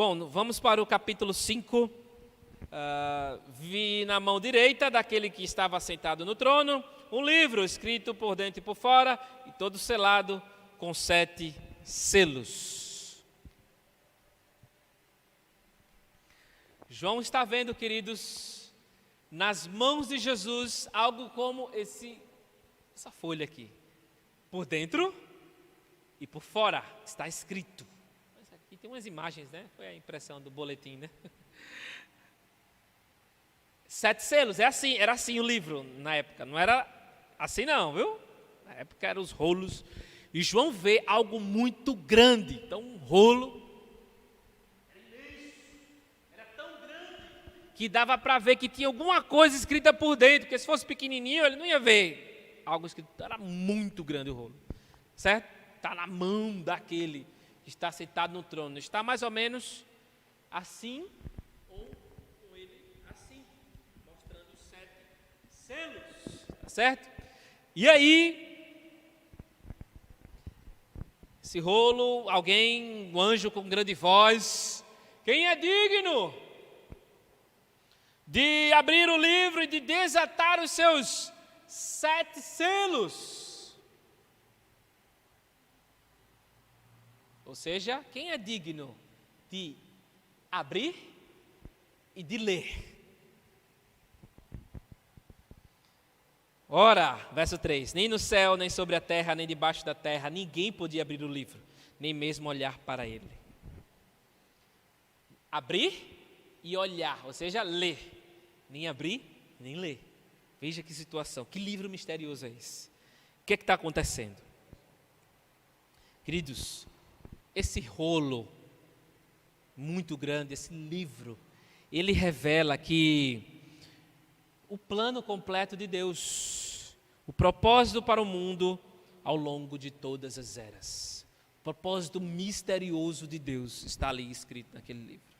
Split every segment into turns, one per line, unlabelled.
Bom, vamos para o capítulo 5. Vi na mão direita daquele que estava sentado no trono um livro escrito por dentro e por fora e todo selado com 7 selos. João está vendo, queridos, nas mãos de Jesus algo como essa folha aqui, por dentro e por fora, está escrito. Mas aqui tem umas imagens, né? Foi a impressão do boletim, né? 7 selos, era assim o livro na época, não era assim não, viu? Na época eram os rolos, e João vê algo muito grande, então um rolo, era tão grande, que dava para ver que tinha alguma coisa escrita por dentro, porque se fosse pequenininho ele não ia ver algo escrito, era muito grande o rolo, certo? Está na mão daquele que está sentado no trono, está mais ou menos assim, certo? E aí, esse rolo, um anjo com grande voz, quem é digno de abrir o livro e de desatar os seus 7 selos? Ou seja, quem é digno de abrir e de ler? Ora, verso 3, nem no céu, nem sobre a terra, nem debaixo da terra, ninguém podia abrir o livro, nem mesmo olhar para ele. Abrir e olhar, ou seja, ler. Nem abrir, nem ler. Veja que situação, que livro misterioso é esse. O que é que está acontecendo? Queridos, esse rolo muito grande, esse livro, ele revela que o plano completo de Deus, o propósito para o mundo ao longo de todas as eras. O propósito misterioso de Deus está ali escrito naquele livro.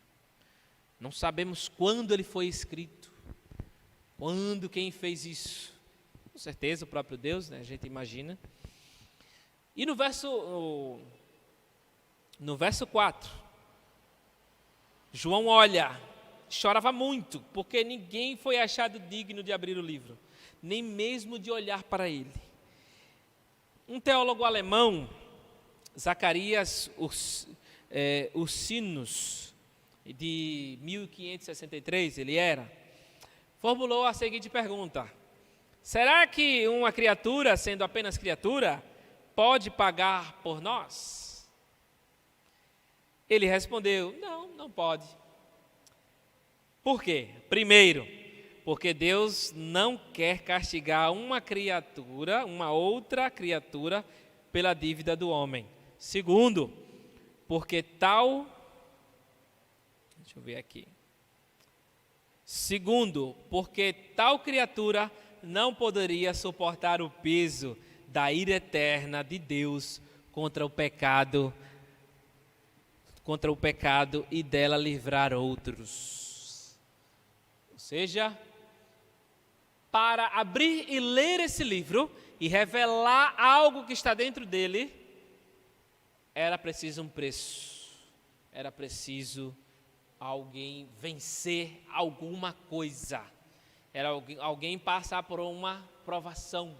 Não sabemos quando ele foi escrito, quem fez isso. Com certeza o próprio Deus, né? A gente imagina. E no verso 4, João olha, chorava muito, porque ninguém foi achado digno de abrir o livro, nem mesmo de olhar para ele. Um teólogo alemão, Zacarias Ursinus, de 1563, formulou a seguinte pergunta: será que uma criatura, sendo apenas criatura, pode pagar por nós? Ele respondeu: não pode. Por quê? Primeiro, porque Deus não quer castigar uma outra criatura, pela dívida do homem. Segundo, porque tal criatura não poderia suportar o peso da ira eterna de Deus contra o pecado e dela livrar outros. Ou seja, para abrir e ler esse livro e revelar algo que está dentro dele, era preciso um preço, era preciso alguém vencer alguma coisa, era alguém passar por uma provação,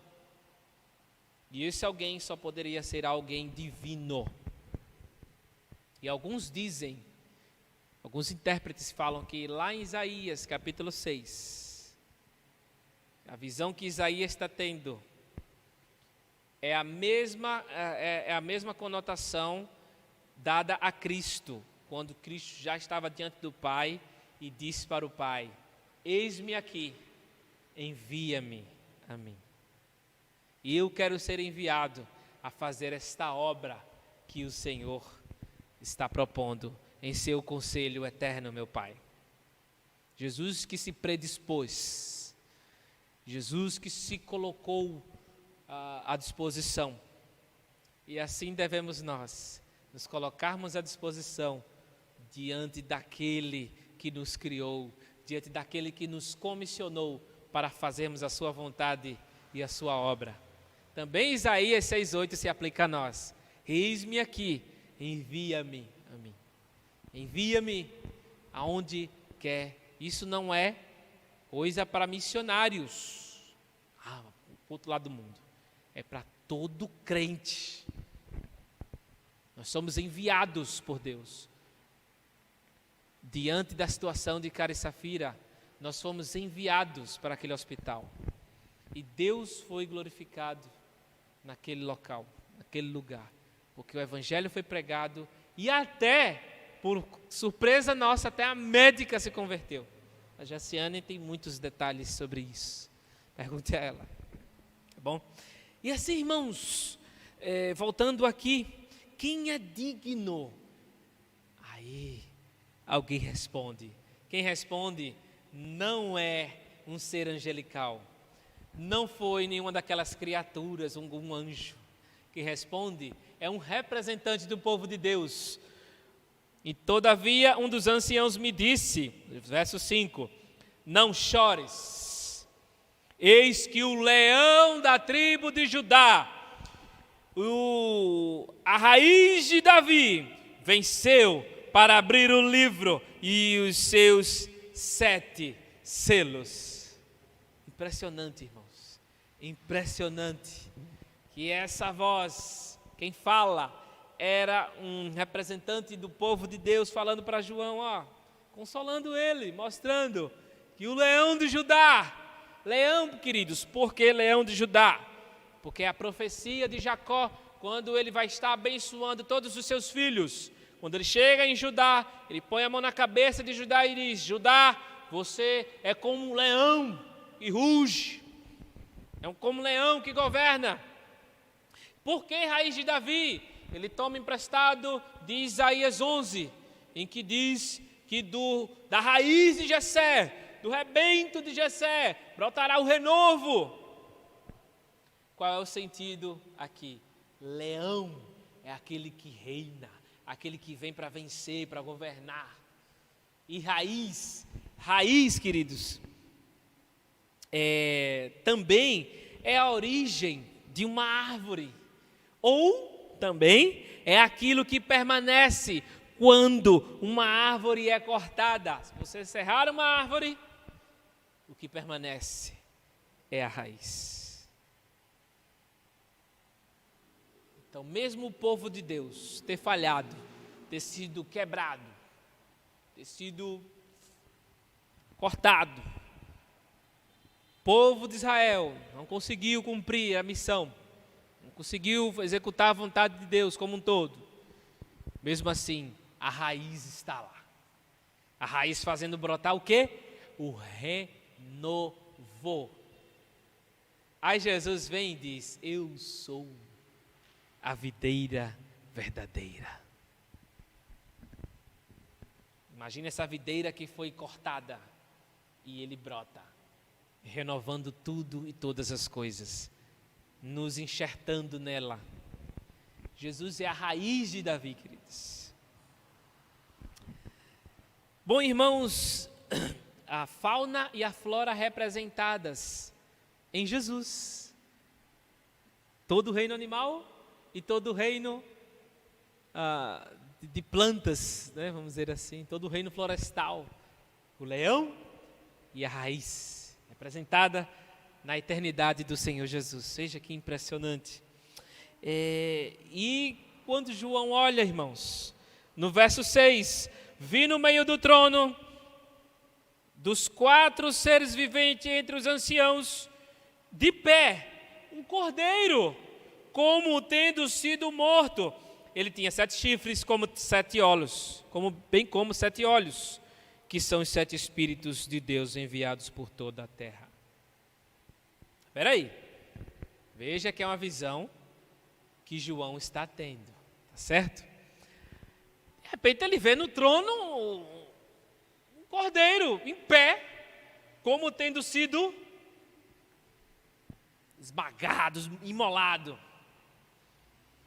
e esse alguém só poderia ser alguém divino. E alguns intérpretes falam que lá em Isaías capítulo 6, a visão que Isaías está tendo é a mesma conotação dada a Cristo, quando Cristo já estava diante do Pai e disse para o Pai: eis-me aqui, envia-me a mim. E eu quero ser enviado a fazer esta obra que o Senhor está propondo em seu conselho eterno, meu Pai. Jesus que se predispôs, Jesus que se colocou à disposição, e assim devemos nós nos colocarmos à disposição diante daquele que nos criou, diante daquele que nos comissionou para fazermos a sua vontade e a sua obra. Também Isaías 6,8 se aplica a nós: eis-me aqui, envia-me a mim. Envia-me aonde quer. Isso não é coisa para missionários, para o outro lado do mundo. É para todo crente. Nós somos enviados por Deus. Diante da situação de Cara e Safira, nós fomos enviados para aquele hospital. E Deus foi glorificado naquele local, naquele lugar. Porque o evangelho foi pregado e até, por surpresa nossa, até a médica se converteu. A Jaciane tem muitos detalhes sobre isso. Pergunte a ela. Tá bom? E assim, irmãos, voltando aqui, quem é digno? Aí, alguém responde. Quem responde não é um ser angelical. Não foi nenhuma daquelas criaturas, um anjo. Quem responde é um representante do povo de Deus. E todavia um dos anciãos me disse, verso 5, não chores, eis que o leão da tribo de Judá, a raiz de Davi, venceu para abrir o livro e os seus 7 selos. Impressionante, irmãos, impressionante, que essa voz, quem fala, era um representante do povo de Deus falando para João, consolando ele, mostrando que o leão de Judá, leão, queridos, por que leão de Judá? Porque é a profecia de Jacó, quando ele vai estar abençoando todos os seus filhos. Quando ele chega em Judá, ele põe a mão na cabeça de Judá e diz, Judá, você é como um leão que ruge, é como um leão que governa. Por que raiz de Davi? Ele toma emprestado de Isaías 11, em que diz que da raiz de Jessé, do rebento de Jessé, brotará o renovo. Qual é o sentido aqui? Leão é aquele que reina, aquele que vem para vencer, para governar. E raiz, queridos, também é a origem de uma árvore. Ou também é aquilo que permanece quando uma árvore é cortada. Se você serrar uma árvore, o que permanece é a raiz. Então, mesmo o povo de Deus ter falhado, ter sido quebrado, ter sido cortado, o povo de Israel não conseguiu cumprir a missão, conseguiu executar a vontade de Deus como um todo. Mesmo assim, a raiz está lá. A raiz fazendo brotar o quê? O renovo. Aí Jesus vem e diz, eu sou a videira verdadeira. Imagina essa videira que foi cortada e ele brota, renovando tudo e todas as coisas, nos enxertando nela. Jesus é a raiz de Davi, queridos. Bom, irmãos, a fauna e a flora representadas em Jesus. Todo o reino animal e todo o reino de plantas, né, vamos dizer assim, todo o reino florestal. O leão e a raiz, representada na eternidade do Senhor Jesus. Veja que impressionante. E quando João olha, irmãos, no verso 6, vi no meio do trono, dos 4 seres viventes entre os anciãos, de pé, um cordeiro, como tendo sido morto. Ele tinha 7 chifres, como 7 olhos, bem como 7 olhos, que são os 7 Espíritos de Deus enviados por toda a terra. Espera aí, veja que é uma visão que João está tendo, tá certo? De repente ele vê no trono um cordeiro em pé, como tendo sido esmagado, imolado.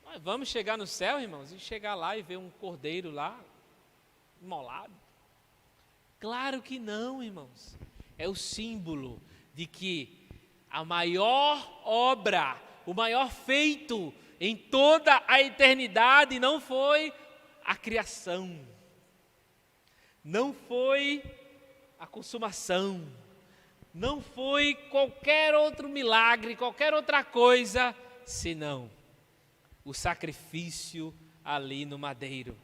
Mas vamos chegar no céu, irmãos, e chegar lá e ver um cordeiro lá, imolado? Claro que não, irmãos. É o símbolo de que a maior obra, o maior feito em toda a eternidade não foi a criação, não foi a consumação, não foi qualquer outro milagre, qualquer outra coisa, senão o sacrifício ali no madeiro.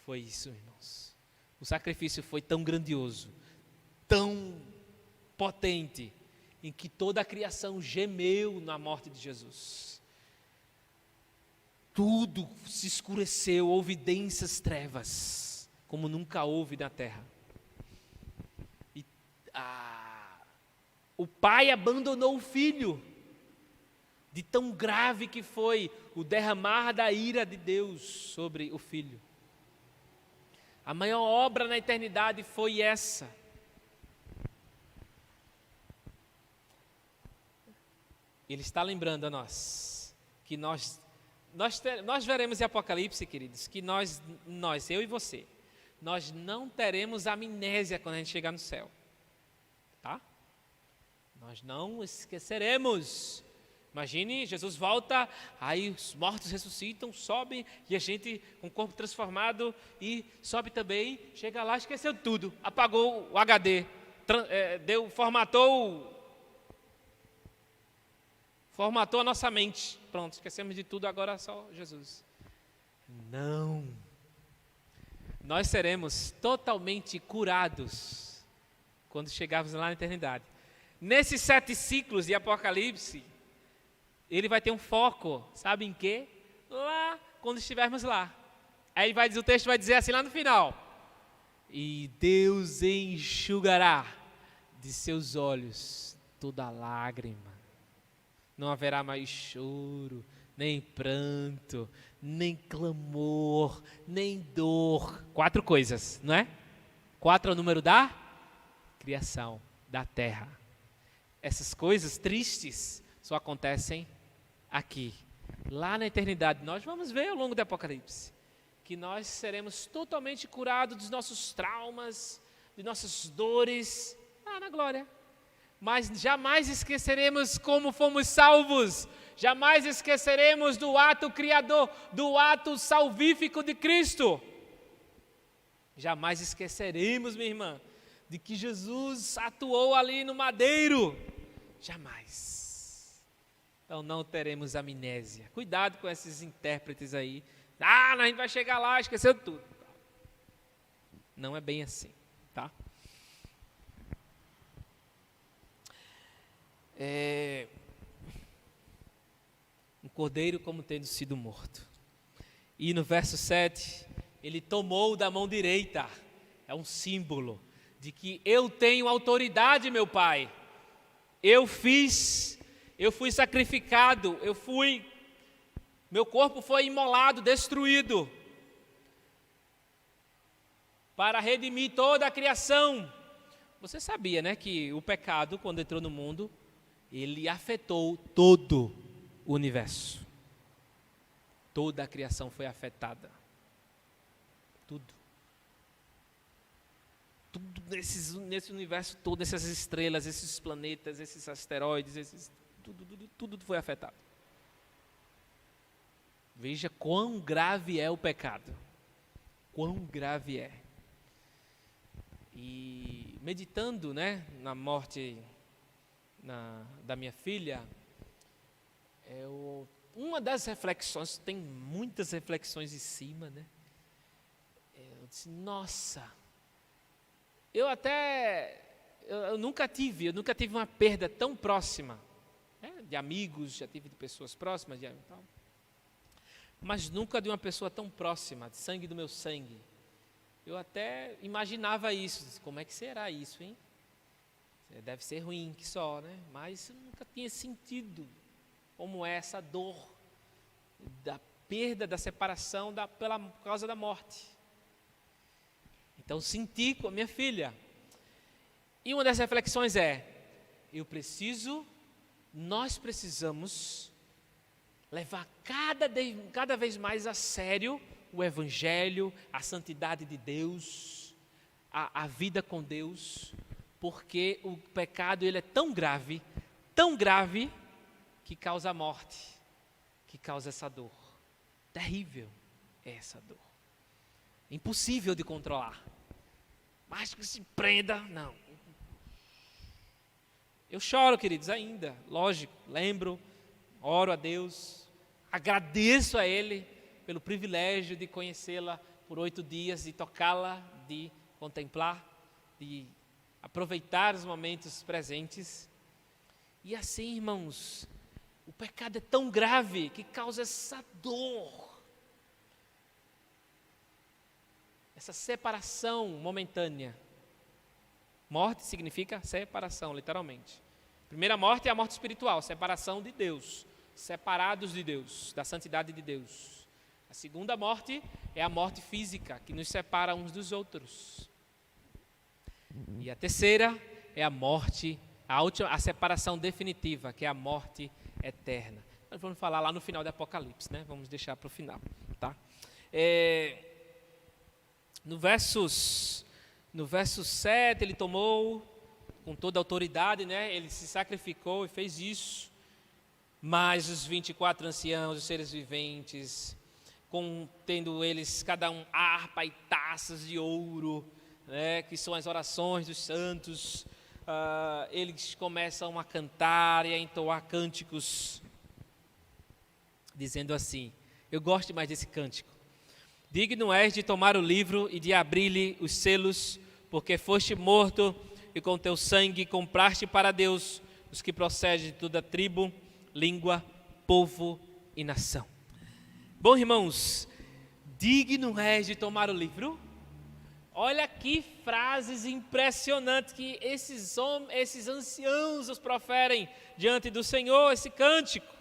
Foi isso, irmãos. O sacrifício foi tão grandioso, tão potente, em que toda a criação gemeu na morte de Jesus. Tudo se escureceu, houve densas trevas, como nunca houve na terra. E o pai abandonou o filho, de tão grave que foi o derramar da ira de Deus sobre o filho. A maior obra na eternidade foi essa. Ele está lembrando a nós que nós veremos em Apocalipse, queridos, que nós, eu e você, nós não teremos amnésia quando a gente chegar no céu, tá? Nós não esqueceremos. Imagine, Jesus volta, aí os mortos ressuscitam, sobem, e a gente com o corpo transformado, e sobe também, chega lá, esqueceu tudo, apagou o HD, formatou a nossa mente. Pronto, esquecemos de tudo, agora só Jesus. Não. Nós seremos totalmente curados quando chegarmos lá na eternidade. Nesses 7 ciclos de Apocalipse, ele vai ter um foco, sabe em quê? Lá, quando estivermos lá. Aí o texto vai dizer assim lá no final: e Deus enxugará de seus olhos toda lágrima. Não haverá mais choro, nem pranto, nem clamor, nem dor. 4 coisas, não é? 4 é o número da criação, da terra. Essas coisas tristes só acontecem aqui. Lá na eternidade, nós vamos ver ao longo do Apocalipse que nós seremos totalmente curados dos nossos traumas, de nossas dores, lá na glória. Mas jamais esqueceremos como fomos salvos, jamais esqueceremos do ato criador, do ato salvífico de Cristo. Jamais esqueceremos, minha irmã, de que Jesus atuou ali no madeiro. Jamais. Então não teremos amnésia. Cuidado com esses intérpretes aí. A gente vai chegar lá, esqueceu tudo. Não é bem assim, tá? Um cordeiro como tendo sido morto. E no verso 7, ele tomou da mão direita. É um símbolo de que eu tenho autoridade, meu Pai. Eu fui sacrificado, meu corpo foi imolado, destruído, para redimir toda a criação. Você sabia, né, que o pecado, quando entrou no mundo, ele afetou todo o universo. Toda a criação foi afetada. Tudo nesse universo todo, essas estrelas, esses planetas, esses asteroides, tudo foi afetado. Veja quão grave é o pecado. Quão grave é. E meditando, né, na morte da minha filha, uma das reflexões, tem muitas reflexões em cima, né? Eu disse, nossa, eu nunca tive uma perda tão próxima, né? De amigos, já tive de pessoas próximas, mas nunca de uma pessoa tão próxima, de sangue do meu sangue. Eu até imaginava isso, como é que será isso, hein? Deve ser ruim que só, né? Mas eu nunca tinha sentido como é essa dor da perda, da separação, por causa da morte. Então senti com a minha filha. E uma das reflexões nós precisamos levar cada vez mais a sério o Evangelho, a santidade de Deus, a vida com Deus, porque o pecado ele é tão grave, que causa a morte, que causa essa dor terrível. essa dor. Impossível de controlar. Mas que se prenda, não. Eu choro, queridos, ainda, lógico, lembro, oro a Deus, agradeço a Ele pelo privilégio de conhecê-la por 8 dias, de tocá-la, de contemplar, de aproveitar os momentos presentes. E assim, irmãos, o pecado é tão grave que causa essa dor, essa separação momentânea. Morte significa separação, literalmente. A primeira morte é a morte espiritual, separação de Deus, separados de Deus, da santidade de Deus. A segunda morte é a morte física, que nos separa uns dos outros. E a terceira é a morte, a separação definitiva, que é a morte eterna. Nós vamos falar lá no final do Apocalipse, né? Vamos deixar para o final, tá? No verso 7, ele tomou com toda a autoridade, né? Ele se sacrificou e fez isso. Mas os 24 anciãos, os seres viventes, tendo eles cada um harpa e taças de ouro, né? Que são as orações dos santos, eles começam a cantar e a entoar cânticos, dizendo assim, eu gosto mais desse cântico. Digno és de tomar o livro e de abrir-lhe os selos, porque foste morto e com teu sangue compraste para Deus os que procedem de toda tribo, língua, povo e nação. Bom, irmãos, digno és de tomar o livro? Olha que frases impressionantes que esses anciãos os proferem diante do Senhor, esse cântico.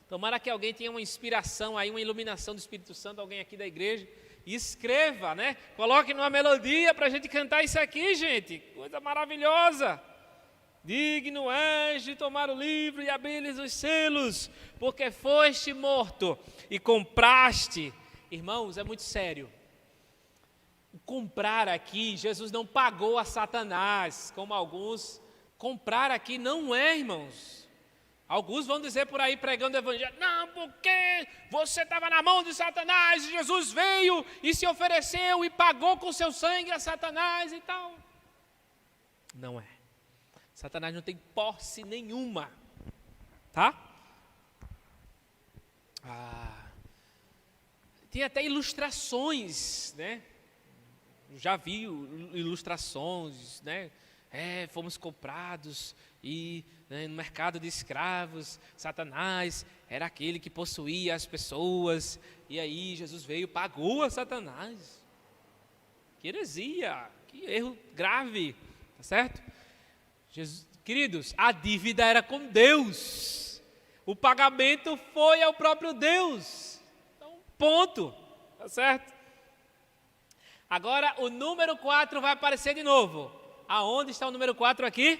Tomara que alguém tenha uma inspiração aí, uma iluminação do Espírito Santo, alguém aqui da igreja, e escreva, né? Coloque numa melodia para a gente cantar isso aqui, gente. Coisa maravilhosa. Digno és de tomar o livro e abrir-lhes os selos, porque foste morto e compraste. Irmãos, é muito sério. O comprar aqui, Jesus não pagou a Satanás, como alguns. Comprar aqui não é, irmãos. Alguns vão dizer por aí pregando o evangelho, não, porque você estava na mão de Satanás e Jesus veio e se ofereceu e pagou com seu sangue a Satanás e tal. Não é. Satanás não tem posse nenhuma, tá? Tem até ilustrações, né? Já vi ilustrações, né? Fomos comprados e no mercado de escravos, Satanás era aquele que possuía as pessoas, e aí Jesus veio e pagou a Satanás. Que heresia, que erro grave, tá certo? Queridos, a dívida era com Deus, o pagamento foi ao próprio Deus, então ponto, tá certo? Agora o número 4 vai aparecer de novo. Aonde está o número 4 aqui?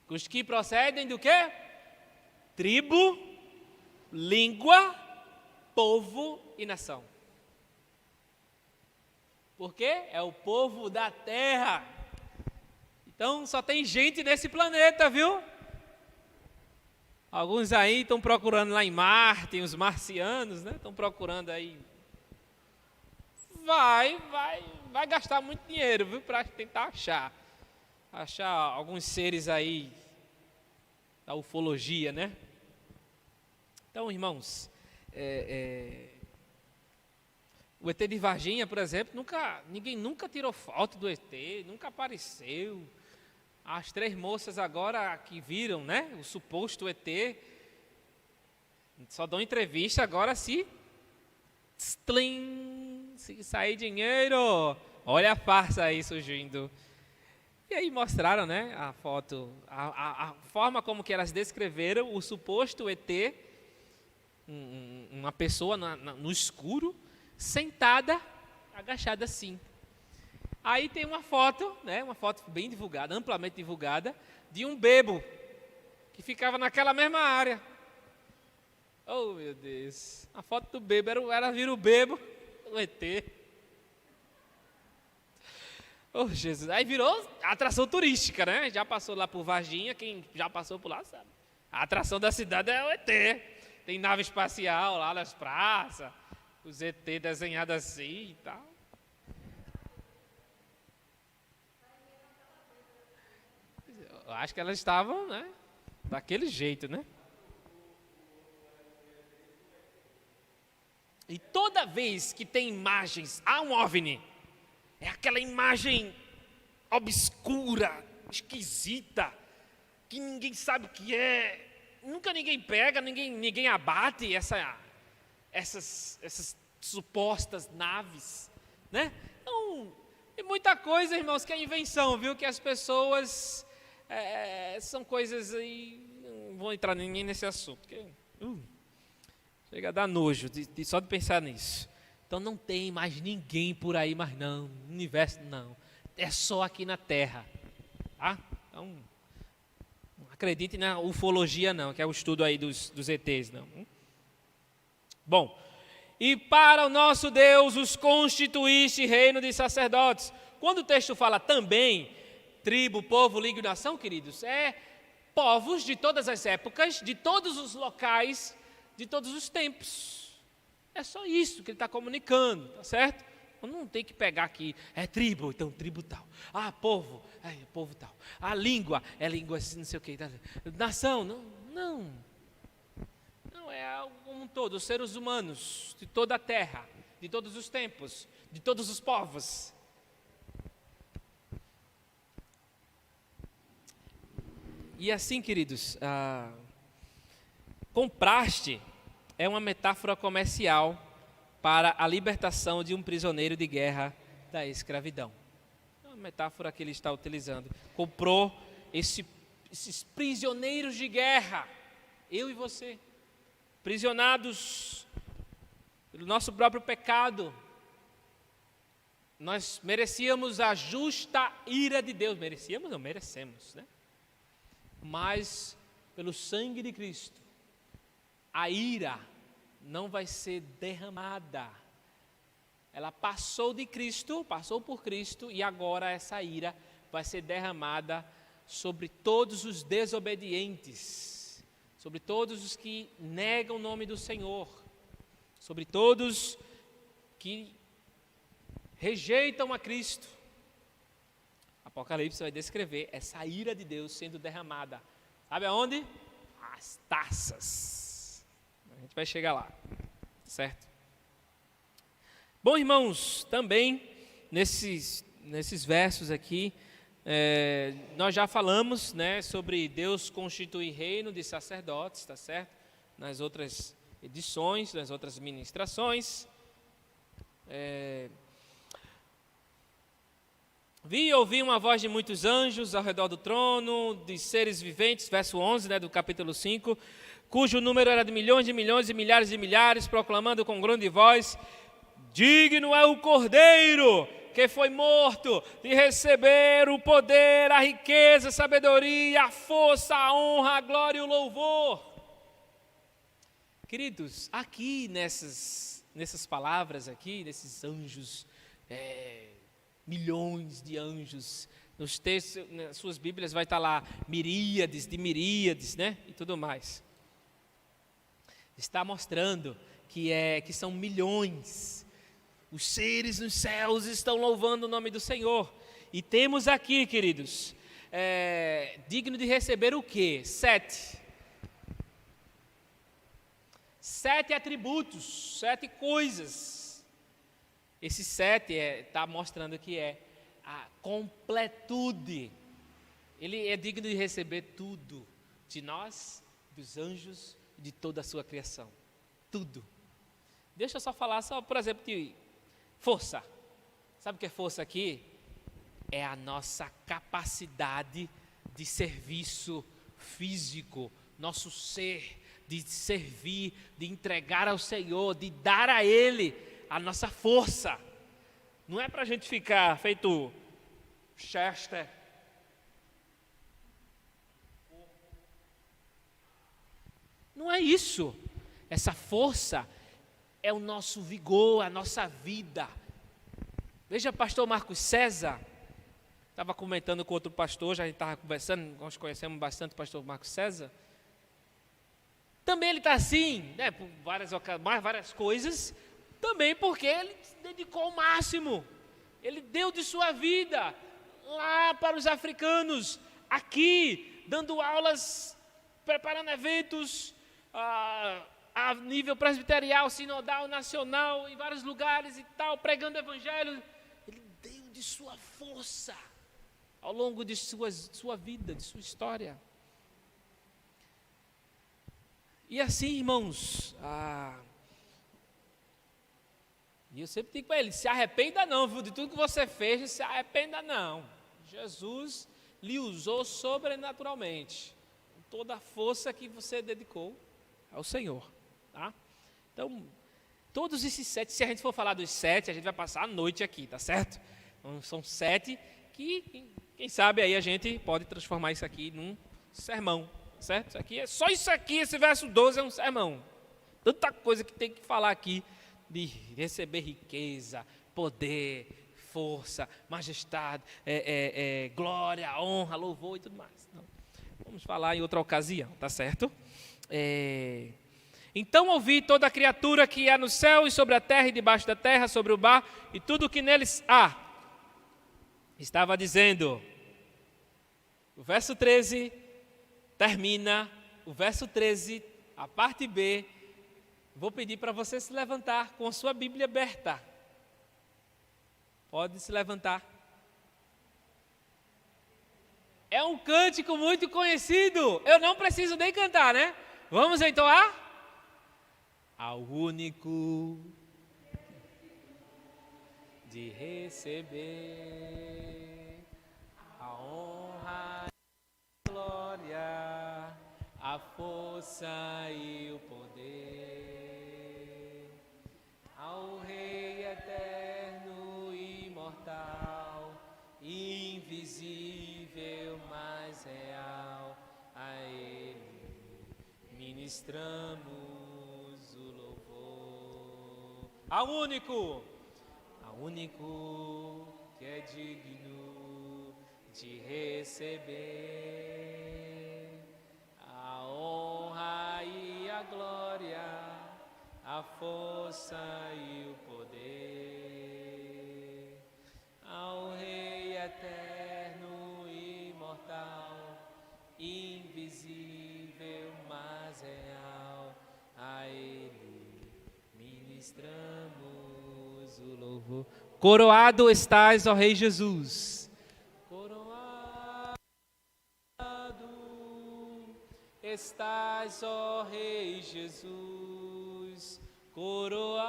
Os que procedem do quê? Tribo, língua, povo e nação. Por quê? É o povo da terra. Então só tem gente nesse planeta, viu? Alguns aí estão procurando lá em Marte, os marcianos, né? Estão procurando aí. Vai gastar muito dinheiro, viu? Para tentar achar alguns seres aí da ufologia, né? Então, irmãos, o ET de Varginha, por exemplo, ninguém nunca tirou foto do ET, nunca apareceu. As 3 moças agora que viram, né, o suposto ET, só dão entrevista agora se sair dinheiro. Olha a farsa aí surgindo. E aí mostraram, né, a foto, a forma como que elas descreveram o suposto ET, uma pessoa no escuro, sentada, agachada assim. Aí tem uma foto, né, uma foto bem divulgada, amplamente divulgada, de um bebo, que ficava naquela mesma área. Oh, meu Deus, a foto do bebo, ela vira o bebo, o ET. Oh, Jesus, aí virou atração turística, né? Já passou lá por Varginha, quem já passou por lá sabe. A atração da cidade é o ET. Tem nave espacial lá nas praças, Os ET desenhados assim e tal. Eu acho que elas estavam, né, daquele jeito, né? E toda vez que tem imagens, há um OVNI, é aquela imagem obscura, esquisita, que ninguém sabe o que é, nunca ninguém pega, ninguém abate essas supostas naves, né? Então, tem muita coisa, irmãos, que é invenção, viu? Que as pessoas, são coisas aí, não vou entrar nem nesse assunto, porque chega a dar nojo só de pensar nisso. Então não tem mais ninguém por aí, mas não, no universo não, é só aqui na Terra, tá? Então, não acredite na ufologia não, que é o estudo aí dos ETs, não. Bom, e para o nosso Deus os constituíste reino de sacerdotes. Quando o texto fala também, tribo, povo, língua e nação, queridos, é povos de todas as épocas, de todos os locais, de todos os tempos. É só isso que ele está comunicando, tá certo? Não tem que pegar aqui, é tribo, então tribo tal. Ah, povo, é povo tal. A língua, é língua assim, não sei o que. Nação, não, é algo como um todo, os seres humanos de toda a terra, de todos os tempos, de todos os povos. E assim, queridos, compraste é uma metáfora comercial para a libertação de um prisioneiro de guerra da escravidão. É uma metáfora que ele está utilizando. Comprou esses prisioneiros de guerra, eu e você, prisionados pelo nosso próprio pecado. Nós merecíamos a justa ira de Deus. Merecíamos? Não, merecemos, né? Mas pelo sangue de Cristo, a ira não vai ser derramada. Ela passou de Cristo, passou por Cristo, e agora essa ira vai ser derramada sobre todos os desobedientes, sobre todos os que negam o nome do Senhor, sobre todos que rejeitam a Cristo. Apocalipse vai descrever essa ira de Deus sendo derramada. Sabe aonde? As taças. A gente vai chegar lá, certo? Bom, irmãos, também nesses versos aqui, nós já falamos, né, sobre Deus constituir reino de sacerdotes, tá certo? Nas outras edições, nas outras ministrações. Vi e ouvi uma voz de muitos anjos ao redor do trono, de seres viventes, verso 11, né, do capítulo 5, cujo número era de milhões e milhares de milhares, proclamando com grande voz: digno é o Cordeiro que foi morto de receber o poder, a riqueza, a sabedoria, a força, a honra, a glória e o louvor. Queridos, aqui nessas palavras aqui, nesses anjos, milhões de anjos, nos textos, nas suas Bíblias vai estar lá miríades de miríades, né, e tudo mais. Está mostrando que são milhões. Os seres nos céus estão louvando o nome do Senhor. E temos aqui, queridos, digno de receber o quê? 7 atributos, 7 coisas. Esse 7 está mostrando que é a completude. Ele é digno de receber tudo, de nós, dos anjos, de toda a sua criação. Tudo. Deixa eu só falar, por exemplo, de força. Sabe o que é força aqui? É a nossa capacidade de serviço físico, nosso ser, de servir, de entregar ao Senhor, de dar a Ele a nossa força. Não é para a gente ficar feito Chester. Não é isso. Essa força é o nosso vigor, a nossa vida. Veja, pastor Marcos César, estava comentando com outro pastor, já a gente estava conversando, nós conhecemos bastante o pastor Marcos César. Também ele está assim, né, por várias coisas, também porque ele se dedicou ao máximo. Ele deu de sua vida lá para os africanos, aqui, dando aulas, preparando eventos a nível presbiterial, sinodal, nacional, em vários lugares e tal, pregando o evangelho. Ele deu de sua força ao longo de sua vida, de sua história. E assim, irmãos, e eu sempre digo para ele, se arrependa não, viu, de tudo que você fez, não se arrependa não. Jesus lhe usou sobrenaturalmente, com toda a força que você dedicou ao Senhor, tá? Então, todos esses 7, se a gente for falar dos 7, a gente vai passar a noite aqui, tá certo? Então, são 7 que, quem sabe aí a gente pode transformar isso aqui num sermão, certo? Só isso aqui, esse verso 12 é um sermão. Tanta coisa que tem que falar aqui, de receber riqueza, poder, força, majestade, glória, honra, louvor e tudo mais. Então, vamos falar em outra ocasião, tá certo? Então ouvi toda a criatura que há no céu e sobre a terra e debaixo da terra, sobre o mar e tudo o que neles há. Estava dizendo, o verso 13 termina, o verso 13, a parte B. Vou pedir para você se levantar com a sua Bíblia aberta. Pode se levantar. É um cântico muito conhecido. Eu não preciso nem cantar, né? Vamos entoar? Ao único de receber a honra e a glória, a força e o poder. Ao Rei eterno, imortal, invisível, mas real, a Ele ministramos o louvor. Ao único que é digno de receber a honra e a glória, a força e o poder, ao Rei eterno, imortal, invisível, mas real, a Ele ministramos o louvor. Coroado estás, ó Rei Jesus. Coroado estás, ó Rei Jesus. Coroado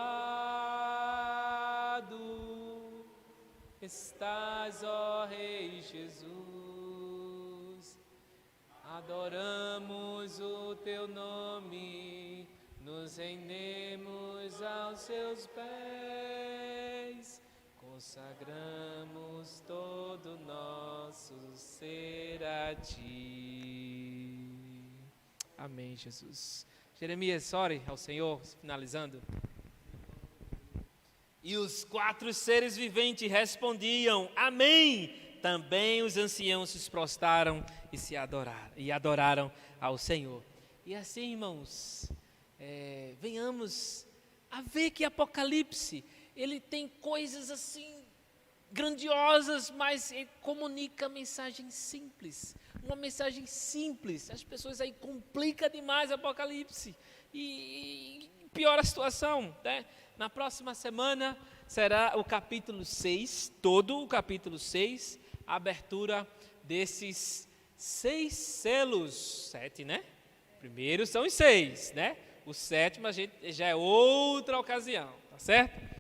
estás, ó Rei Jesus. Adoramos o teu nome, nos rendemos aos seus pés, consagramos todo nosso ser a ti. Amém, Jesus. Jeremias, ore ao Senhor, finalizando. E os 4 seres viventes respondiam, amém. Também os anciãos se prostraram e adoraram ao Senhor. E assim, irmãos, venhamos a ver que Apocalipse, ele tem coisas assim grandiosas, mas ele comunica mensagem simples. Uma mensagem simples. As pessoas aí complicam demais Apocalipse e piora a situação, né? Na próxima semana será o capítulo 6, todo o capítulo 6, a abertura desses 6 selos, 7, né? Primeiro são os 6, né? O 7º já é outra ocasião, tá certo?